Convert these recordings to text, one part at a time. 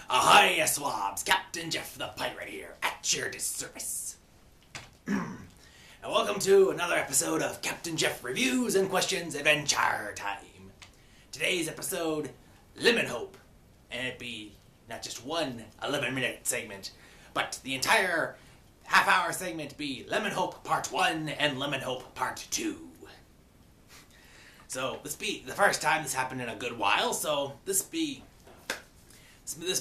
Ahoy, swabs! Captain Jeff the Pirate here, at your service. And welcome to another episode of Captain Jeff Reviews and Questions Adventure Time. Today's episode, Lemonhope. And it be not just one 11-minute segment, but the entire half-hour segment be Lemonhope Part 1 and Lemonhope Part 2. So, this be the first time this happened in a good while, so this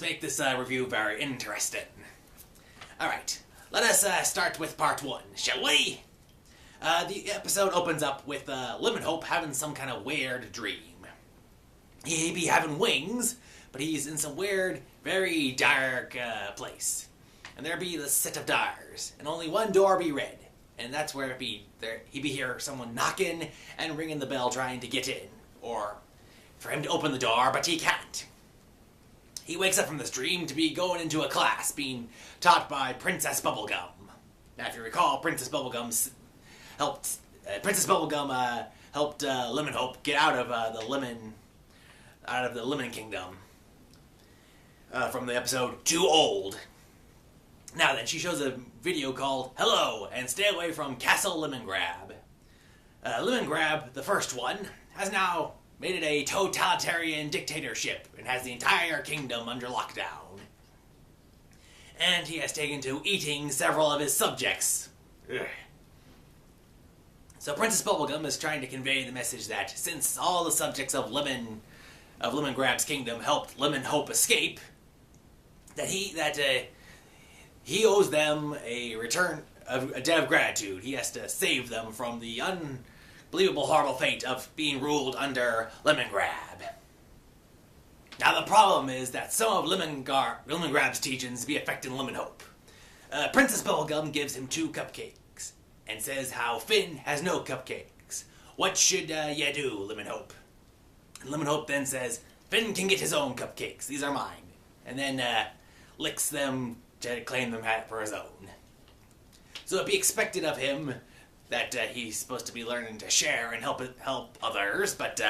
make this review very interesting. Alright, let us start with Part 1, shall we? The episode opens up with Lemonhope having some kind of weird dream. He be having wings, but he's in some weird, very dark place. And there be the set of doors, and only one door be red. And that's where he be hear someone knocking and ringing the bell trying to get in. Or for him to open the door, but he can't. He wakes up from this dream to be going into a class being taught by Princess Bubblegum. Now, if you recall, Princess Bubblegum helped Lemonhope get out of the Lemon Kingdom from the episode Too Old. Now then, she shows a video called Hello and Stay Away from Castle Lemongrab. Lemongrab, the first one, has now made it a totalitarian dictatorship and has the entire kingdom under lockdown. And he has taken to eating several of his subjects. Ugh. So Princess Bubblegum is trying to convey the message that since all the subjects of Lemongrab's kingdom helped Lemonhope escape, that he owes them a debt of gratitude. He has to save them from the unbelievable, horrible fate of being ruled under Lemongrab. Now the problem is that some of Lemongrab's teachings be affecting Lemonhope. Princess Bubblegum gives him 2 cupcakes and says how Finn has no cupcakes. What should ya do, Lemonhope? And Lemonhope then says, Finn can get his own cupcakes. These are mine. And then licks them to claim them for his own. So it'd be expected of him that he's supposed to be learning to share and help others, but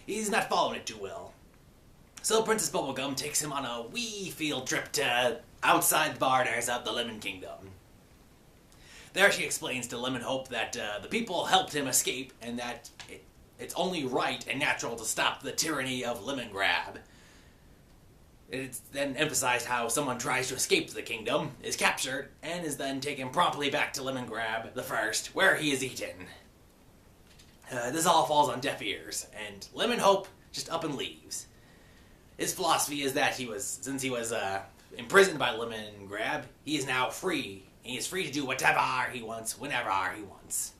he's not following it too well. So Princess Bubblegum takes him on a wee field trip to outside the borders of the Lemon Kingdom. There she explains to Lemonhope that the people helped him escape and that it's only right and natural to stop the tyranny of Lemongrab. It's then emphasized how someone tries to escape the kingdom, is captured, and is then taken promptly back to Lemongrab the First, where he is eaten. This all falls on deaf ears, and Lemonhope just up and leaves. His philosophy is that since he was imprisoned by Lemongrab, he is now free, and he is free to do whatever he wants, whenever he wants.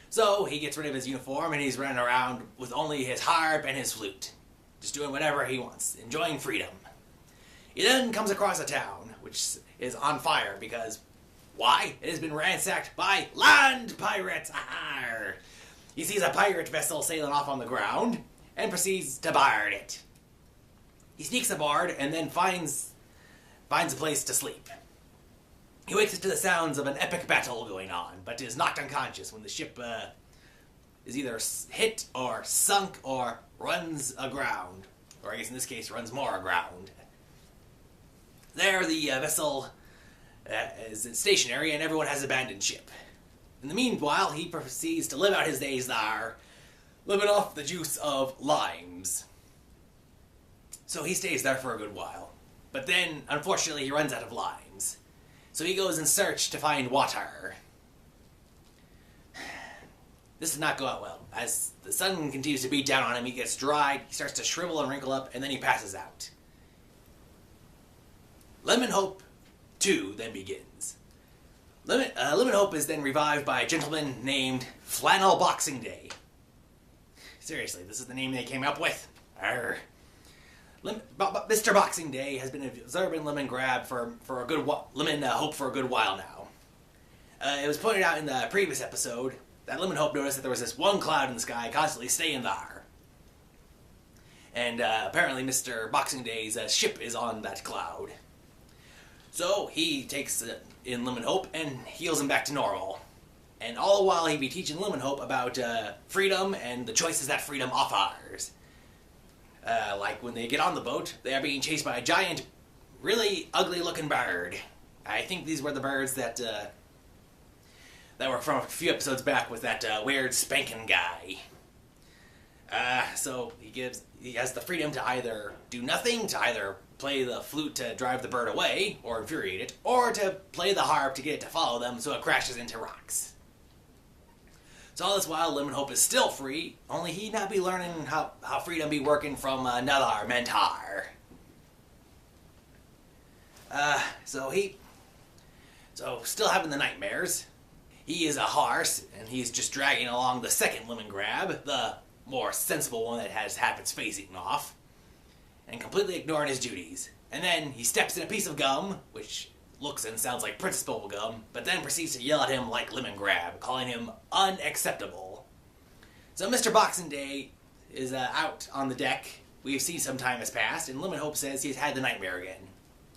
So he gets rid of his uniform, and he's running around with only his harp and his flute. Just doing whatever he wants, enjoying freedom. He then comes across a town, which is on fire because, why? It has been ransacked by land pirates! Arr! He sees a pirate vessel sailing off on the ground, and proceeds to board it. He sneaks aboard, and then finds a place to sleep. He wakes up to the sounds of an epic battle going on, but is knocked unconscious when the ship is either hit or sunk or runs aground. Or I guess in this case, runs more aground. There, the vessel is stationary and everyone has abandoned ship. In the meanwhile, he proceeds to live out his days there, living off the juice of limes. So he stays there for a good while. But then, unfortunately, he runs out of limes. So he goes in search to find water. This does not go out well. As the sun continues to beat down on him, he gets dried, he starts to shrivel and wrinkle up, and then he passes out. Lemonhope 2 then begins. Lemonhope is then revived by a gentleman named Flannel Boxing Day. Seriously, this is the name they came up with. Arr. Mr. Boxing Day has been observing Lemongrab for a good Lemonhope for a good while now. It was pointed out in the previous episode that Lemonhope noticed that there was this one cloud in the sky constantly staying there. And apparently Mr. Boxing Day's ship is on that cloud. So he takes in Lemonhope and heals him back to normal. And all the while he'd be teaching Lemonhope about freedom and the choices that freedom offers. Like when they get on the boat, they are being chased by a giant, really ugly-looking bird. I think these were the birds that were from a few episodes back with that weird spanking guy. So he has the freedom to either do nothing, to either play the flute to drive the bird away or infuriate it, or to play the harp to get it to follow them so it crashes into rocks. So all this while, Lemonhope is still free, only he not be learning how freedom be working from another mentor. So still having the nightmares. He is a horse, and he's just dragging along the second lemon grab, the more sensible one that has half its face eaten off, and completely ignoring his duties. And then he steps in a piece of gum, which looks and sounds like Princess Bubblegum, but then proceeds to yell at him like Lemon Grab, calling him unacceptable. So Mr. Boxing Day is out on the deck. We've seen some time has passed, and Lemonhope says he's had the nightmare again.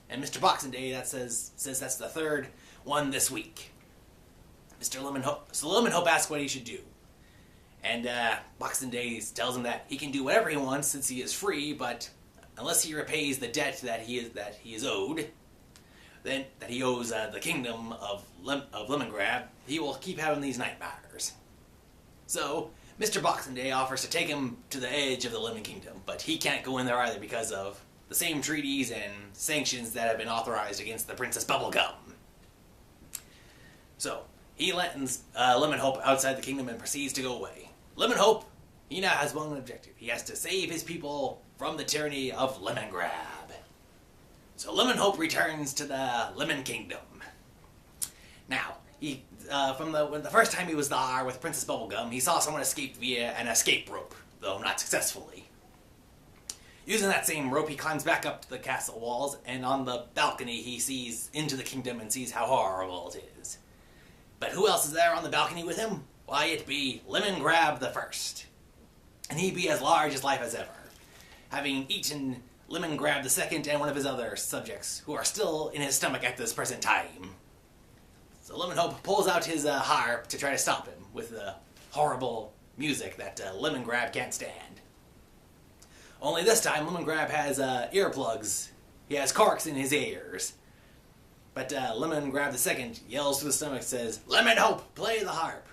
And Mr. Boxing Day says that's the third one this week. So Lemonhope asks what he should do. And Boxing Day tells him that he can do whatever he wants since he is free, but unless he repays the debt that he is owed, then that he owes the kingdom of Lemon Grab, he will keep having these nightmares. So Mr. Boxing Day offers to take him to the edge of the Lemon Kingdom, but he can't go in there either because of the same treaties and sanctions that have been authorized against the Princess Bubblegum. So he lets Lemonhope outside the kingdom and proceeds to go away. Lemonhope, he now has one objective. He has to save his people from the tyranny of Lemon Grab. So Lemonhope returns to the Lemon Kingdom. Now, from the first time he was there with Princess Bubblegum, he saw someone escape via an escape rope, though not successfully. Using that same rope, he climbs back up to the castle walls, and on the balcony he sees into the kingdom and sees how horrible it is. But who else is there on the balcony with him? Why, it be Lemon Grab the First. And he be as large as life as ever, having eaten Lemon Grab the Second and one of his other subjects, who are still in his stomach at this present time. So Lemonhope pulls out his harp to try to stop him with the horrible music that Lemon Grab can't stand. Only this time, Lemon Grab has earplugs. He has corks in his ears. But Lemon Grab the Second yells through the stomach, says, "Lemonhope, play the harp."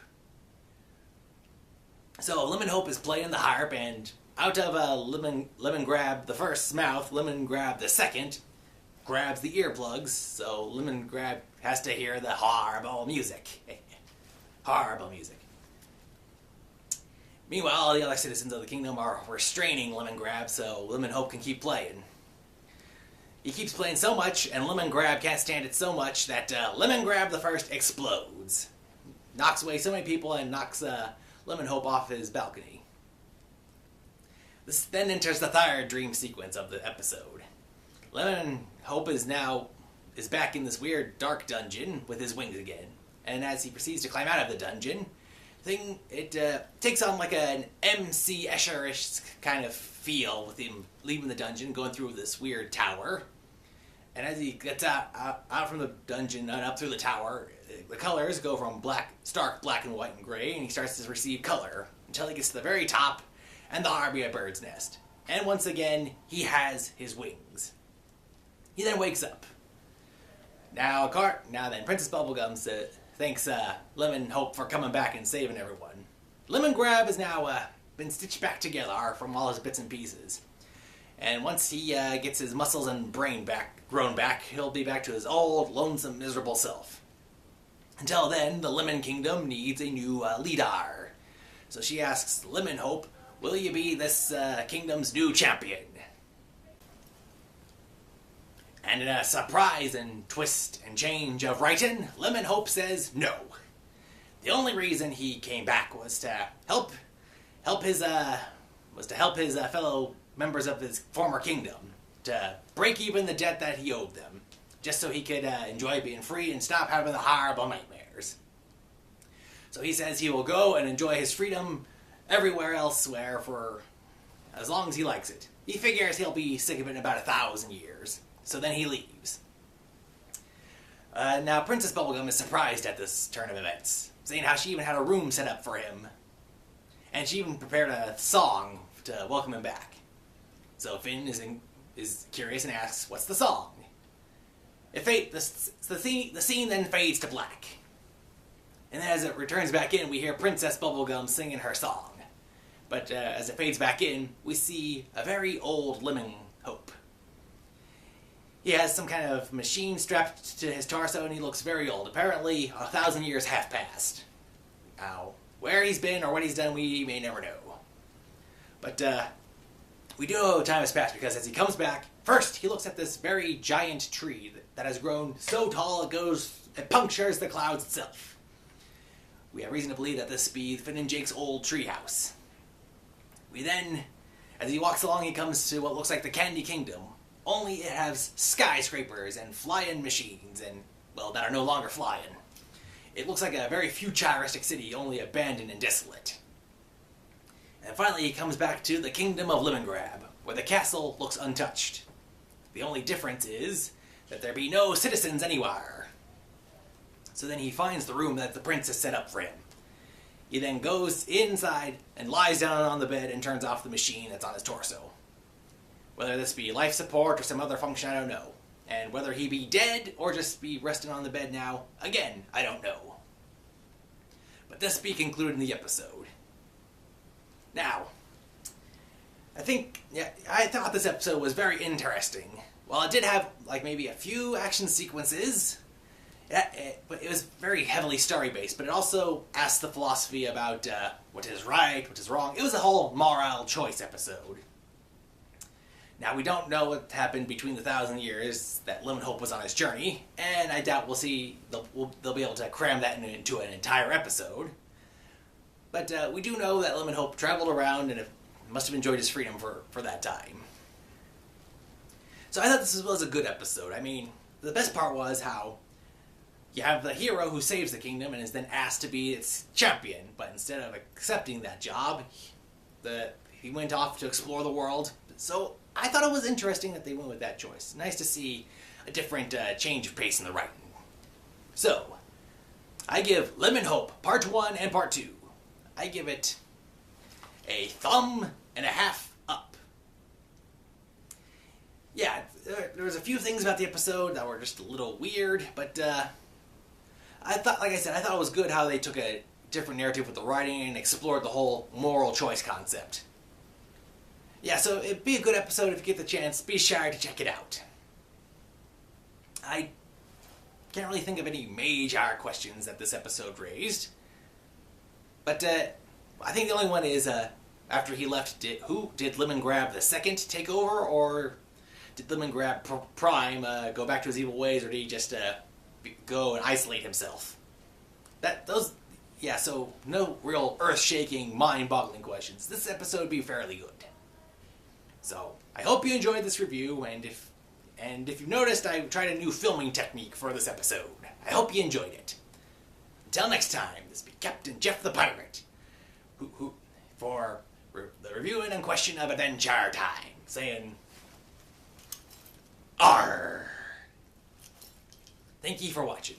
So Lemonhope is playing the harp, and out of Lemon Grab the First's mouth, Lemon Grab the Second grabs the earplugs, so Lemon Grab has to hear the horrible music. Horrible music. Meanwhile, all the other citizens of the kingdom are restraining Lemon Grab so Lemonhope can keep playing. He keeps playing so much, and Lemon Grab can't stand it so much that Lemon Grab the First explodes. Knocks away so many people and knocks Lemonhope off his balcony. This then enters the third dream sequence of the episode. Lemonhope is back in this weird dark dungeon with his wings again. And as he proceeds to climb out of the dungeon, it takes on like an MC Escher-ish kind of feel with him leaving the dungeon, going through this weird tower. And as he gets out from the dungeon and up through the tower, the colors go from stark black and white and gray, and he starts to receive color until he gets to the very top, and there be a bird's nest. And once again, he has his wings. He then wakes up. Now then, Princess Bubblegum thanks Lemonhope for coming back and saving everyone. Lemon Grab has now been stitched back together from all his bits and pieces. And once he gets his muscles and brain grown back, he'll be back to his old, lonesome, miserable self. Until then, the Lemon Kingdom needs a new leader. So she asks Lemonhope, "Will you be this kingdom's new champion?" And in a surprise and twist and change of writing, Lemonhope says no. The only reason he came back was to help his fellow members of his former kingdom to break even the debt that he owed them, just so he could enjoy being free and stop having the horrible nightmares. So he says he will go and enjoy his freedom everywhere elsewhere for as long as he likes it. He figures he'll be sick of it in about 1,000 years. So then he leaves. Now Princess Bubblegum is surprised at this turn of events, saying how she even had a room set up for him. And she even prepared a song to welcome him back. So Finn is curious and asks, "What's the song?" The scene then fades to black. And then as it returns back in, we hear Princess Bubblegum singing her song. But as it fades back in, we see a very old Lemonhope. He has some kind of machine strapped to his torso, and he looks very old. Apparently, 1,000 years have passed. Now, where he's been or what he's done, we may never know. But we do know time has passed, because as he comes back, first he looks at this very giant tree that has grown so tall it punctures the clouds itself. We have reason to believe that this be Finn and Jake's old treehouse. We then, as he walks along, he comes to what looks like the Candy Kingdom. Only it has skyscrapers and flying machines, and, well, that are no longer flying. It looks like a very futuristic city, only abandoned and desolate. And finally he comes back to the Kingdom of Lemongrab, where the castle looks untouched. The only difference is that there be no citizens anywhere. So then he finds the room that the princess set up for him. He then goes inside and lies down on the bed and turns off the machine that's on his torso. Whether this be life support or some other function, I don't know. And whether he be dead or just be resting on the bed now, again, I don't know. But this be concluding the episode. Now, I thought this episode was very interesting. While it did have, like, maybe a few action sequences, but it was very heavily story-based, but it also asked the philosophy about what is right, what is wrong. It was a whole moral choice episode. Now, we don't know what happened between the 1,000 years that Lemonhope was on his journey, and I doubt they'll be able to cram that into an entire episode. But we do know that Lemonhope traveled around and must have enjoyed his freedom for that time. So I thought this was a good episode. I mean, the best part was how you have the hero who saves the kingdom and is then asked to be its champion, but instead of accepting that job, he went off to explore the world. So I thought it was interesting that they went with that choice. Nice to see a different change of pace in the writing. So, I give Lemonhope Part 1 and Part 2. I give it a 1.5 thumbs up. Yeah, there was a few things about the episode that were just a little weird, but I thought it was good how they took a different narrative with the writing and explored the whole moral choice concept. Yeah, so it'd be a good episode if you get the chance. Be sure to check it out. I can't really think of any major questions that this episode raised. But I think the only one is, after he left, did Lemongrab the Second take over, or did Lemongrab Prime go back to his evil ways, or did he just go and isolate himself? So no real earth-shaking, mind-boggling questions. This episode would be fairly good. So, I hope you enjoyed this review, and if you've noticed, I tried a new filming technique for this episode. I hope you enjoyed it. Until next time, this be Captain Jeff the Pirate, who for the reviewing and question of Adventure Time, saying, Arr! Thank ye for watching.